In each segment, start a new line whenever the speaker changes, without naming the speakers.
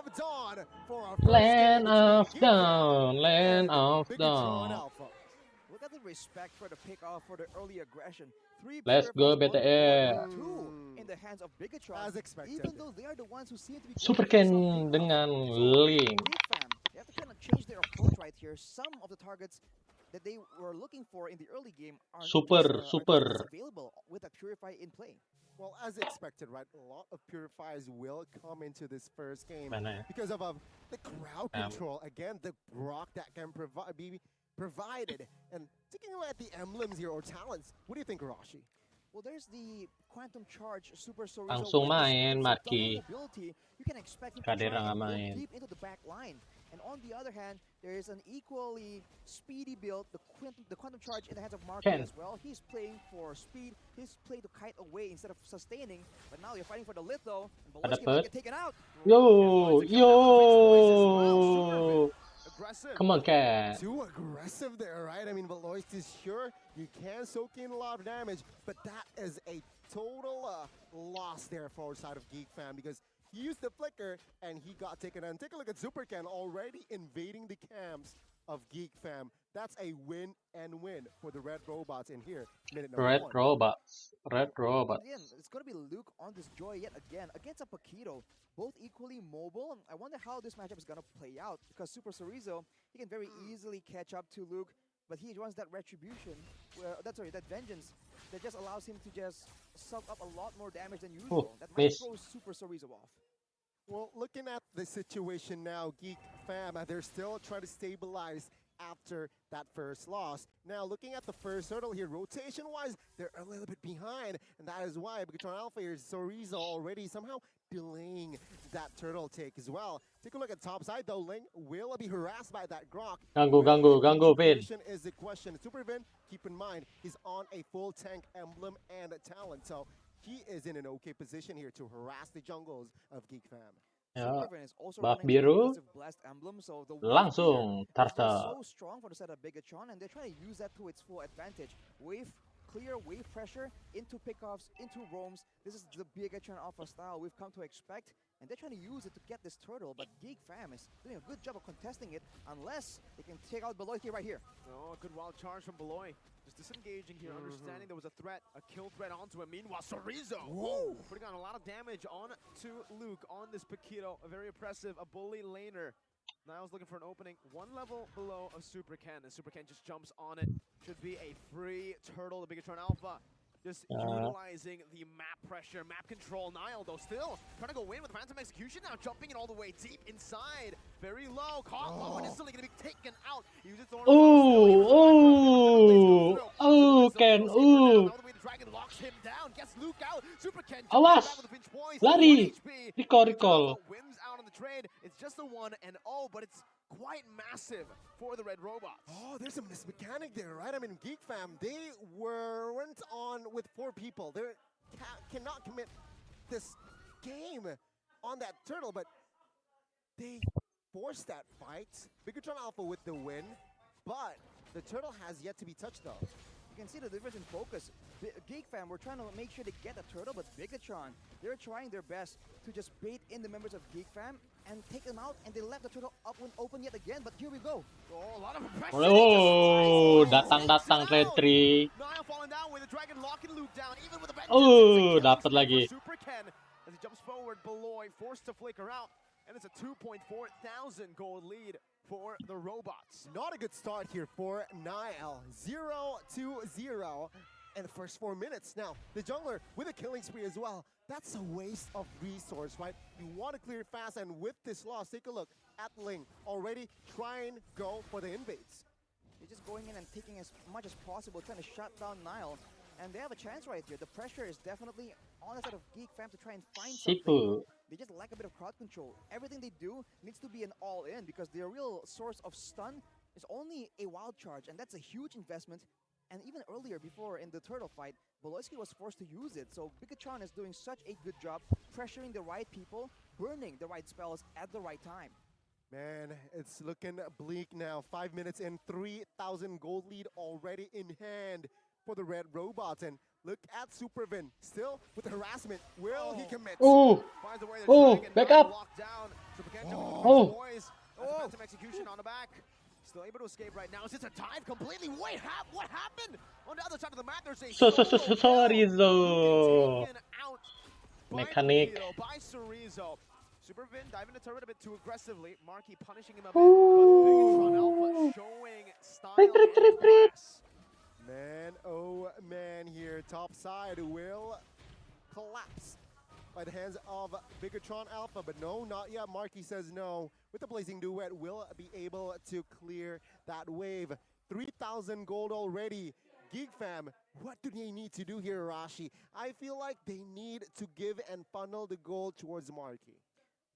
of Dawn for our
Land of Dawn, Land of Dawn.
Look at the respect for the pick off for the early aggression. 3
Let's go BTR.
2 in the hands of Bigatron.
As expected.
Even though they are the ones who seem to be
Supercan dengan Link.
They have to kind of change their approach right here. Some of the targets that they were looking for in the early game are
Super.
available with that Purify in play.
Well, as expected, right? A lot of Purifiers will come into this first game because of the crowd control. Again, the Brock that can be provided. And taking a look at the emblems here or talents, what do you think, Rashi?
Well, there's the Quantum Charge Super Sorizo.
Langsung main, Maki.
You can expect him to try and go deep into the back line. And on the other hand, there is an equally speedy build, the Quantum Charge in the hands of Marco as well. He's playing for speed. He's playing to kite away instead of sustaining. But now you're fighting for the Litho. And Beloski might get taken out.
Yo! Come on, Cat.
Too aggressive there, right? I mean, Velois is sure you can soak in a lot of damage, but that is a total loss there for side of Geek Fam because he used the flicker and he got taken out. Take a look at Supercan already invading the camps of Geek Fam. That's a win and win for the Red Robots in here. Minute number 1.
Red Robots.
Again, it's going to be Luke on this Joy yet again against a Paquito. Both equally mobile. I wonder how this matchup is going to play out because Super Sorizo, he can very easily catch up to Luke, but he wants that retribution, that vengeance that just allows him to just suck up a lot more damage than usual. That might throw Super Sorizo off.
Well, looking at the situation now, Geek Fam, they're still trying to stabilize after that first loss. Now, looking at the first hurdle here, rotation-wise, they're a little bit behind, and that is why Bigatron Alpha here, Sorizo already somehow delaying that turtle take as well. Take a look at top side, though. Ling will be harassed by that Grok.
Ganggu, Vin.
Is the question. Super Vin, keep in mind, he's on a full tank emblem and a talent, so he is in an okay position here to harass the jungles of Geek Fam.
Ya, bak biru, langsung Tarta.
So strong for the set of Bigatron, and they're trying to use that to its full advantage. Clear wave pressure into pickoffs, into roams. This is the Bigatron Alpha style we've come to expect, and they're trying to use it to get this turtle, but Geek Fam is doing a good job of contesting it, unless they can take out Beloy right here.
Oh, good wild charge from Beloy. Just disengaging here, understanding there was a threat, a kill threat onto him. Meanwhile, Sorizo putting on a lot of damage on to Luke on this Paquito. A very oppressive, a bully laner. Niall's looking for an opening 1 level below of Supercan, and Supercan just jumps on it. Should be a free turtle, the Bigatron Alpha. Just utilizing the map pressure, map control. Niall, though, still trying to go in with Phantom Execution now, jumping in all the way deep inside. Very low, caught low, and instantly going to be taken out. He uses Thorn.
Ken,
Dragon locks him down, gets Luke out. Supercan
awas,
back with the pinch points.
lari, recall.
Wins out on the trade. It's just a 1-0, but it's quite massive for the Red Robots.
Oh, there's a mismechanic there, right? I mean, Geek Fam, they weren't on with 4 people. They cannot commit this game on that turtle, but they forced that fight. Bigatron Alpha with the win, but the turtle has yet to be touched, though.
You can see the difference in focus. Geek Fam, we're trying to make sure they get a turtle, but Bigatron, they're trying their best to just bait in the members of Geek Fam and take them out, and they left the turtle up and open yet again, but here we go.
Oh, a lot of pressure.
Oh, datang Retri.
Niall falling down with the Dragon locking Luke down, even with the
dapat lagi.
Supercan as he jumps forward, Beloy forced to flicker out, and it's a 2.4 thousand gold lead for the Robots.
Not a good start here for Niall. 0-0 in the first 4 minutes. Now, the jungler with a killing spree as well. That's a waste of resource, right? You want to clear fast, and with this loss, take a look at Ling. Already try and go for the invades.
They're just going in and taking as much as possible, trying to shut down Niall. And they have a chance right here. The pressure is definitely on the side of Geek Fam to try and find something. They just lack a bit of crowd control. Everything they do needs to be an all-in because their real source of stun is only a wild charge, and that's a huge investment. And even earlier, before in the turtle fight, Beloyski was forced to use it. So Bigatron is doing such a good job pressuring the right people, burning the right spells at the right time.
Man, it's looking bleak now. 5 minutes in, 3,000 gold lead already in hand for the Red Robots. And look at Supervin, still with the harassment. Will he commit?
Back up.
advantage of the
Oh.
boys. Phantom execution on the back. Still able to escape right now. It's just a dive completely. Wait, what happened? On the other side of the map, there's a
Sorry,
Luke taken out by
Mechanic.
Paquito, by Chorizo. Supervin diving the turret a bit too aggressively. Marky punishing him a bit, but Bigatron Alpha showing style and class.
Man, oh man, here top side will collapse by the hands of Bigatron Alpha, but no, not yet. Marky says no. With the Blazing Duet, will be able to clear that wave. 3,000 gold already. Geek fam, what do they need to do here, Arashi? I feel like they need to give and funnel the gold towards Marky.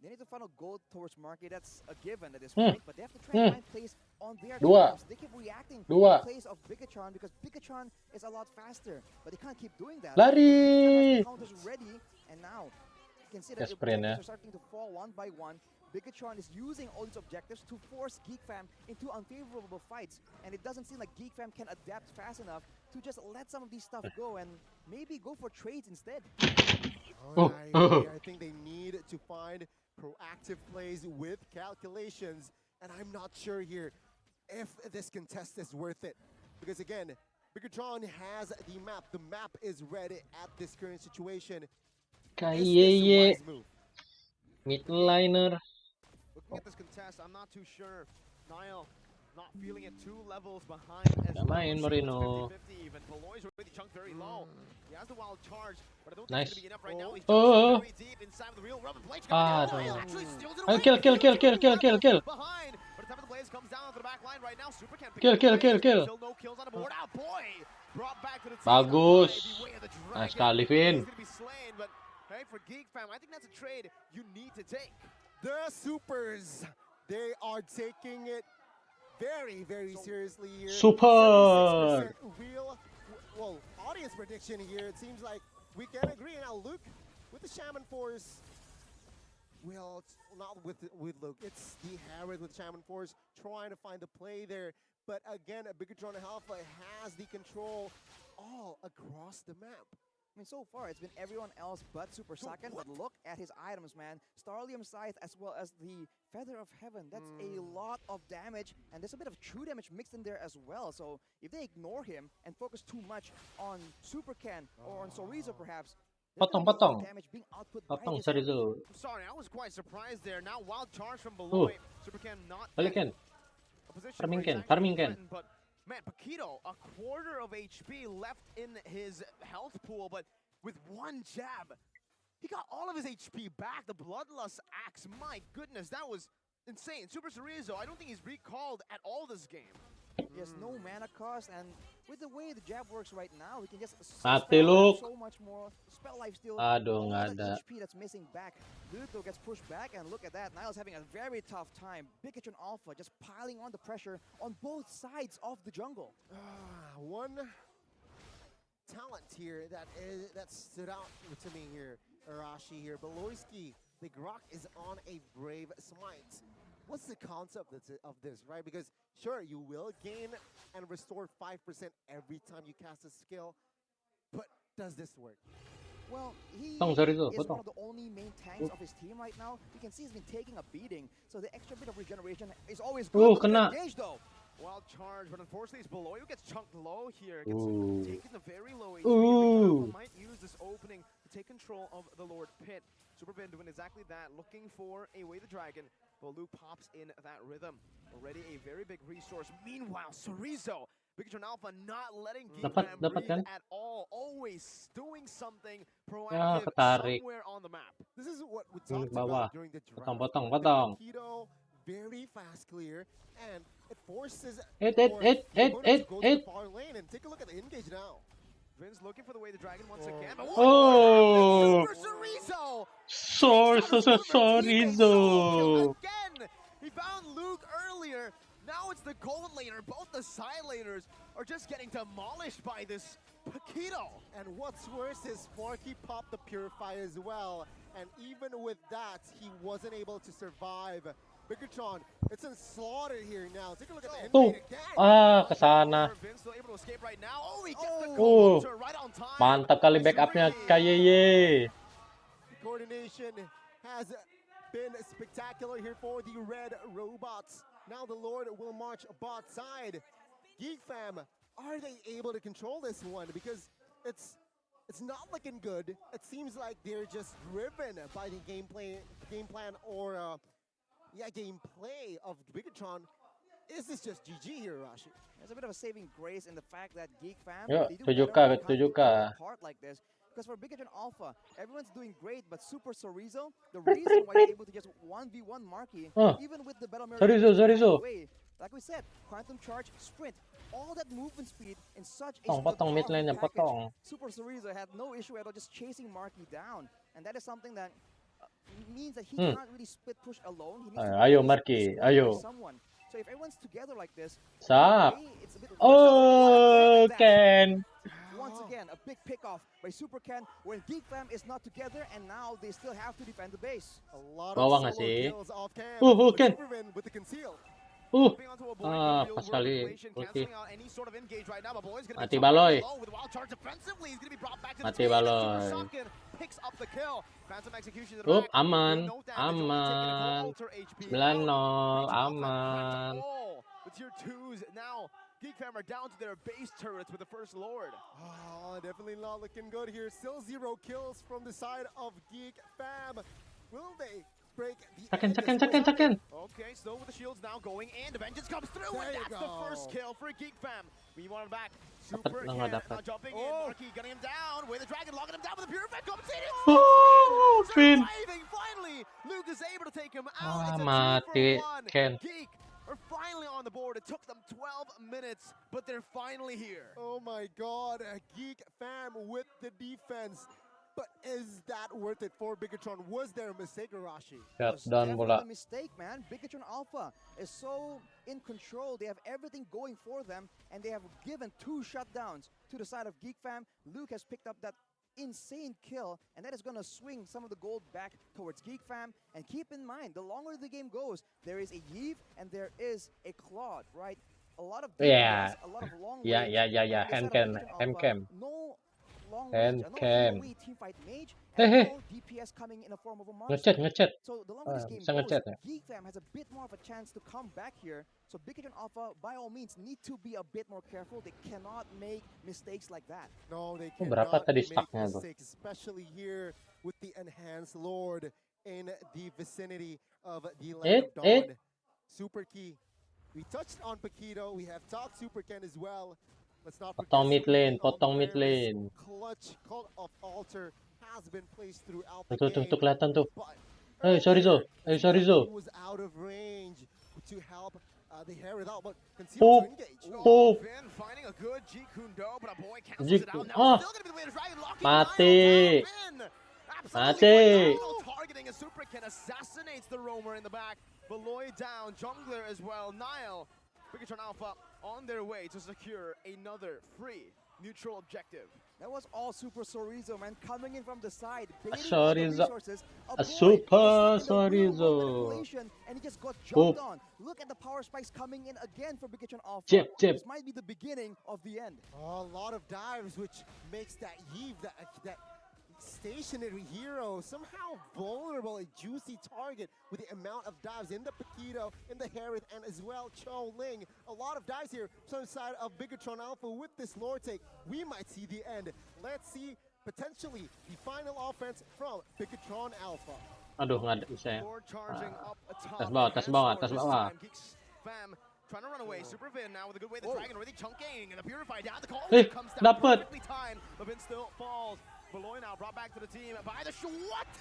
They need to funnel gold towards Marky. That's a given at this point, but they have to try and find plays on their terms. They keep reacting to the plays of Bigatron because Bigatron is a lot faster, but they can't keep doing that.
Lari!
Counters ready, and now you can see that the
Sprint,
objectives are starting to fall one by one. Bigatron is using all these objectives to force Geek fam into unfavorable fights, and it doesn't seem like Geek fam can adapt fast enough to just let some of these stuff go and maybe go for trades instead.
Alright, I think they need to find proactive plays with calculations, and I'm not sure here if this contest is worth it. Because again, Bigatron has the map. The map is ready at this current situation.
Kayak midliner.
Looking at this contest, I'm not too sure. Niall not feeling it 2 levels behind as well.
Main Marino.
50-50 even. Beloy's already chunked very low. He has the wild charge, but I don't
Nice.
think it's going to be enough right now. He's
Oh.
very deep inside of the real Robin Blade's
Ah,
actually steals it
Oh,
away.
kill.
Behind, but the time of the Blaze comes down to the back line right now. Super can pick
Kill.
Still no kills on the board. Oh boy! Brought back to the team.
Bagus.
The way of the dragon.
Nice kali, Vin.
He's going to be slain, but hey, for Geek fam, I think that's a trade you need to take.
The Supers, they are taking it very, very seriously here.
Super.
76% real, well, audience prediction here. It seems like we can agree. Now, Luke, with the Shaman Force, well, it's not with Luke. It's the Herod with Shaman Force trying to find the play there. But again, Bigatron Alpha has the control all across the map.
I mean, so far, it's been everyone else but Super Saken, but look at his items, man. Starlium Scythe as well as the Feather of Heaven. That's a lot of damage, and there's a bit of true damage mixed in there as well. So if they ignore him and focus too much on Super Ken or on Chorizo perhaps,
Potong.
damage being output by
Potong
this
Chorizo.
I'm sorry, I was quite surprised there. Now wild charge from below. Super can not
Balikin.
a position
Farming
where he's
Ken,
actually
farming Ken.
threatened, but man, Paquito, a quarter of HP left in his health pool, but with one jab, he got all of his HP back. The Bloodlust Axe, my goodness, that was insane. Super Chorizo, I don't think he's recalled at all this game.
He has no mana cost, and with the way the jab works right now, he can just
Mati,
spell
Luke.
so much more. Spell life steal.
Aduh,
all
nggak
that
ada.
HP that's missing back. Luto gets pushed back, and look at that. Niall's having a very tough time. Bigatron Alpha just piling on the pressure on both sides of the jungle.
One talent here that stood out to me here, Arashi here. Beloyski, the Grok is on a Brave Smite. What's the concept of this, right? Because sure, you will gain and restore 5% every time you cast a skill, but does this work?
Well, he
Potong,
is
Chorizo,
one
potong.
of the only main tanks of his team right now. You can see he's been taking a beating, so the extra bit of regeneration is always good. Look at
kena.
that engage, though.
Wild charge, but unfortunately it's below. Who gets chunked low here.
Ooh.
Gets taken a very low HP.
Ooh.
Big might use this opening to take control of the Lord Pit. Superbin doing exactly that, looking for a way the dragon. But Luke pops in that rhythm. Already a very big resource. Meanwhile, Chorizo, Bigatron Alpha not letting Geek
Dapat
breathe
kan?
at all. Always doing something
Ya,
proactive
ketarik.
somewhere on the map.
This is what we
Bawah.
talked about during the draft.
Potong.
The Paquito, very fast clear, and it forces the opponent to go to the far lane. And take a look at the engage now.
Vin's looking for the way the dragon once again. But
Oh.
Super Chorizo!
Chorizo.
Again! He found Luke earlier. Now it's the gold laner. Both the side laners are just getting demolished by this Paquito.
And what's worse is Sparky popped the Purify as well. And even with that, he wasn't able to survive. Bigatron, it's in slaughter here now. Take a look at the
Tuh.
invade again.
Kesana.
Vin's still able to escape right now. Oh, he gets the
Oh.
gold right on time.
Mantap kali backupnya Kayeye.
Coordination has been spectacular here for the red robots. Now the Lord will march bot side. Geek fam, are they able to control this one? Because it's not looking good. It seems like they're just driven by the game plan or gameplay of Bigatron. Is this just GG here, Rashi?
There's a bit of a saving grace in the fact that Geek fam,
Yuk,
they do
7K,
better when it comes to
7K.
picking apart like this. Because for Bigatron Alpha, everyone's doing great, but Super Sorizo, the reason why he's able to just 1v1 Marky, even with the Battle Mirror
Sorizo.
away, like we said, Quantum Charge, Sprint, all that movement speed in such a
Potong mid lane yan,
package.
potong.
Super Sorizo had no issue at all just chasing Marky down. And that is something that means that he cannot really split push alone. He needs to
Ayo
always
Marky,
split push
ayo.
someone. So if everyone's together like this,
Sap.
it's a bit
Oh, Ken.
once again, a big pickoff by Super Ken when Geek Fam is not together, and now they still have to defend the base.
A lot
Bawa
of
nga
solo
si.
kills off cam.
Ken.
Superman with the conceal.
Jumping onto a boy in
Ah,
real
pas
world
kali.
situation, canceling out any sort of engage right now, but Boy's gonna
Mati
be jumping
Baloy.
low with wild charge defensively. He's gonna be brought back to the
Mati
team. And
Baloy.
Super Socken picks up the kill. Phantom execution to the
Up,
back.
aman,
No damage, only taking a full
aman.
alter HP
9-0,
out.
aman.
The tier 2s now. Geek Fam are down to their base turrets with the First Lord.
Oh, definitely not looking good here. Still 0 kills from the side of Geek Fam. Will they break the
Second.
Okay, so with the shields now going in, the vengeance comes through,
There
and
you
that's the
go.
first kill for Geek Fam. We want him back. Super
na
Ken
nga
now
dapat.
jumping in, Marky gunning him down, with the dragon locking him down with the purified compensating.
Oh, Finn.
Surviving finally. Luke is able to take him out.
Ah,
It's a
mati,
2-for-1.
Ken.
Geek are finally on the board. It took them 12 minutes, but they're finally here.
Oh my god, Geek Fam with the defense. But is that worth it for Bigatron? Was there a mistake, Arashi?
Shut
Was
down
definitely
bola.
a mistake, man. Bigatron Alpha is so in control. They have everything going for them, and they have given 2 shutdowns to the side of Geek Fam. Luke has picked up that insane kill, and that is going to swing some of the gold back towards Geek Fam. And keep in mind, the longer the game goes, there is a Yves and there is a Claude, right? A lot of
Yeah.
DPS, a lot of long
Yeah.
range,
Hand
and the side of
cam,
Bigatron
hand
Alpha,
cam.
no long
Hand
range, no
cam.
AoE teamfight mage,
Hey,
and
hey.
no DPS coming in the form of a monster.
Ngechat.
So the longer this game
bisa
goes,
ngechat ya?
Geek Fam has a bit more of a chance to come back here. So Bigatron Alpha, by all means, need to be a bit more careful. They cannot make mistakes like that.
No, they
berapa
cannot
tadi
make
stacknya tuh?
mistakes, especially here with the enhanced Lord in the vicinity of the Land of Dawn. Super key. We touched on Paquito. We have talked Super Ken as well. Let's not forget
Potong mid
Super
lane,
Ken on the
potong mid
fairness.
lane.
Clutch call of altar has been placed throughout the
Tuh
game.
kelihatan tuh.
But
Sorizo.
earlier,
Sorizo.
he was out of range to help the Herod out, but concealed
Poop.
to engage.
Poop.
Finn finding a good G Kundo, but a boy cancels
G-
it out. Now
ah.
still gonna be the way to Dragon locking
Mati.
Nile down. Finn
Mati.
absolutely targeting as Super Ken assassinates the roamer in the back. Beloy down, jungler as well. Nile, Bigatron Alpha on their way to secure another free neutral objective.
That was all Super Sorizo, man, coming in from the side, baiting
Sorizo.
all the resources.
A
boy
Super
was stuck in the real world
Sorizo.
manipulation, and he just got
Poop.
jumped on. Look at the power spikes coming in again for Bigatron Alpha.
Chip.
This might be the beginning of the end.
A lot of dives, which makes that Yves, that stationary hero, somehow vulnerable, a juicy target with the amount of dives in the Paquito, in the Harith, and as well Cho Ling. A lot of dives here from the side of Bigatron Alpha with this lore take. We might see the end. Let's see potentially the final offense from Bigatron Alpha.
Aduh, nggak ada bisa ya.
Lord charging up atop.
Tas bawah, tas bawah, tas bawah.
Geeks Fam trying to run away. Super Vin now with a good way. The dragon already chunking, and the purify down. The call comes down
dapat.
perfectly timed, but Vin still falls. Beloy now brought back to the team by the what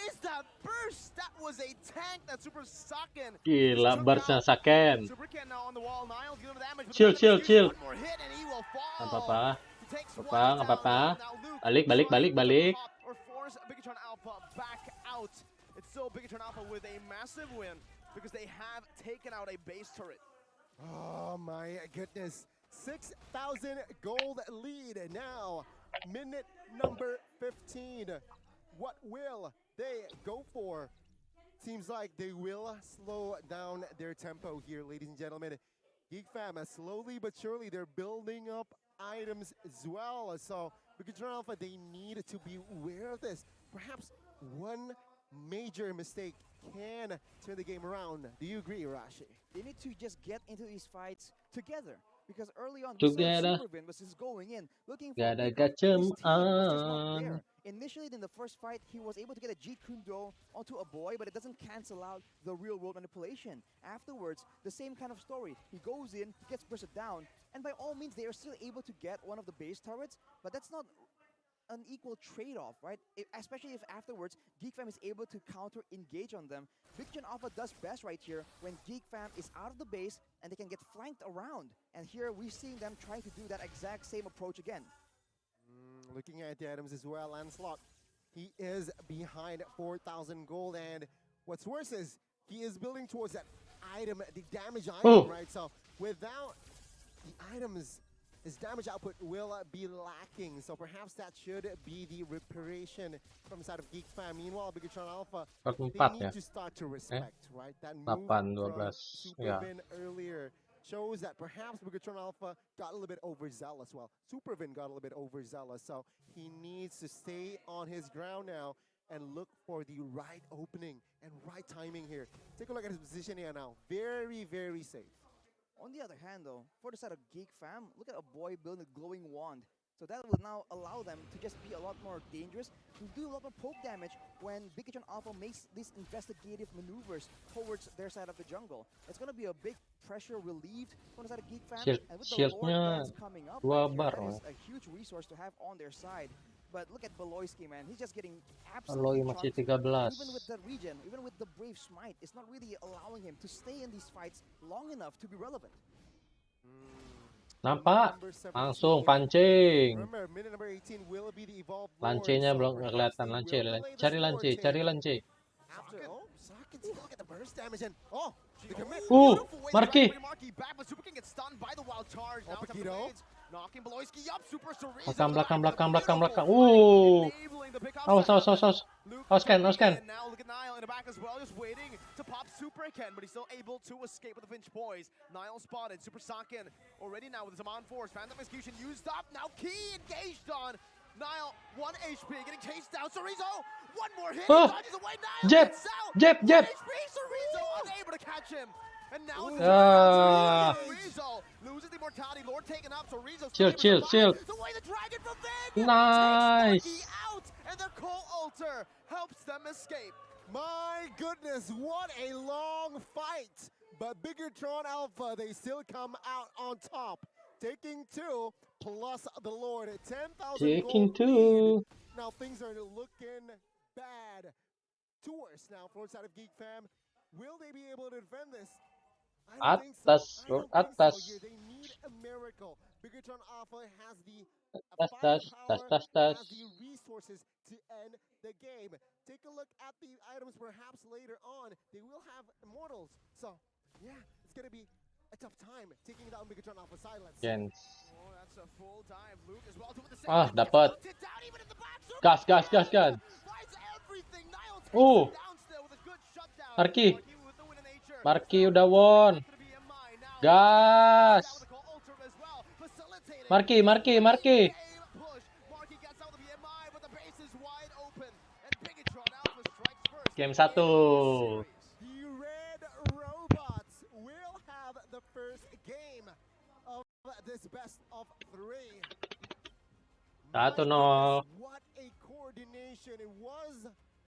is that burst? That was a tank that Super Saken.
Gila, burstnya Saken.
Super Ken now on the wall. Niles dealing with damage.
Chill.
One more hit and he will fall.
Nggak apa-apa.
He takes one
Nggak apa-apa.
down. Now Luke
Balik.
trying to pop or force Bigatron Alpha back out. It's still Bigatron Alpha with a massive win because they have taken out a base turret.
Oh my goodness. 6,000 gold lead now. Minute number 15. What will they go for? Seems like they will slow down their tempo here, ladies and gentlemen. Geek Fam, slowly but surely, they're building up items as well. So, Bigatron Alpha, they need to be aware of this. Perhaps one major mistake can turn the game around. Do you agree, Rashi?
They need to just get into these fights together. Because early on, we saw
Together.
Supervin was just going in, looking for
Gada
a weaker. His team
gacem
was just not
an.
there. Initially, in the first fight, he was able to get a Jeet Kune Do onto a boy, but it doesn't cancel out the real-world manipulation. Afterwards, the same kind of story. He goes in, he gets bursted down, and by all means, they are still able to get one of the base turrets, but that's not an equal trade-off, right? Especially if afterwards Geek Fam is able to counter-engage on them. Big John Alpha does best right here when Geek Fam is out of the base and they can get flanked around. And here we're seeing them trying to do that exact same approach again.
Looking at the items as well, Lancelot, he is behind 4,000 gold, and what's worse is he is building towards that item, the damage item, right? So without the items, his damage output will be lacking, so perhaps that should be the reparation from the side of Geek Fam. Meanwhile, Bigatron Alpha, they
44
need
ya.
to start to respect, right? That move
8,
from
12. Ya.
Supervin earlier shows that perhaps Bigatron Alpha got a little bit overzealous. Well, Supervin got a little bit overzealous, so he needs to stay on his ground now and look for the right opening and right timing here. Take a look at his position here now. Very, very safe.
On the other hand, though, for the side of Geek Fam, look at a boy building a glowing wand. So that will now allow them to just be a lot more dangerous, to do a lot more poke damage when Bigatron Alpha makes these investigative maneuvers towards their side of the jungle. It's going to be a big pressure relieved from the side of Geek Fam. And with the Lord Dance coming up, right here, that is a huge resource to have on their side. But look at Beloyski, man. He's just getting absolutely
masih
chunked.
13.
Even with the regen, even with the Brave Smite, it's not really allowing him to stay in these fights long enough to be relevant.
Nampak? Langsung pancing.
Remember, minute number 18 will be the evolved
Lancenya
lord,
belum
so
kelihatan.
perhaps
Lance.
they will delay
Cari
this
lance,
lord
cari
take.
lance.
After, Socket still get the burst damage and the commit.
Marky.
Marky back, but Super King gets stunned by the wild charge. Now it's
Paquito.
blades, knocking Beloyski up. Super Chorizo.
Belakang.
Enabling the pickup.
Awas.
Luke
Awas kan.
and now look at Nile in the back as well, just waiting to pop Super again, but he's still able to escape with the pinch poise. Nile spotted, Super Sakin already now with his on force. Phantom execution used up, now key engaged on Nile, 1 HP, getting chased down. Chorizo, one more hit, he dodges away. Nile gets out.
Jeb.
1 HP, Chorizo unable to catch him. And now it's Chorizo loses the mortality. Lord taken up, Chorizo
Chill.
the way the dragon from Vin
Nice.
takes Marky out, and the Coal Altar helps them escape.
My goodness, what a long fight. But Bigatron Alpha, they still come out on top. Taking 2 plus the Lord at 10,000
Taking
gold
2.
lead. Now things are looking bad. 2 worse now for the side of Geek Fam. Will they be able to defend this? I don't think so.
Atas,
I don't
Lord,
think
atas.
so here. They need a miracle. Bigatron Alpha has the
Tas.
firepower, has the resources to end the game. Take a look at the items perhaps later on. They will have immortals. So, yeah, it's going to be a tough time taking down Bigatron Alpha Silence.
Gens.
Oh, that's a full dive. Luke as well doing the same.
Dapat.
Down even in the back.
Gas.
Finds everything. Niall takes him down still with a good shutdown.
Marky.
with the win in nature.
Marky udah won. Gas. Marky.
Marky gets out of the BMI, but the base is wide open. And Bigatron Alpha strikes first.
Game 1.
The Red Robots will have the first game of this best of 3.
1-0.
What a coordination. It was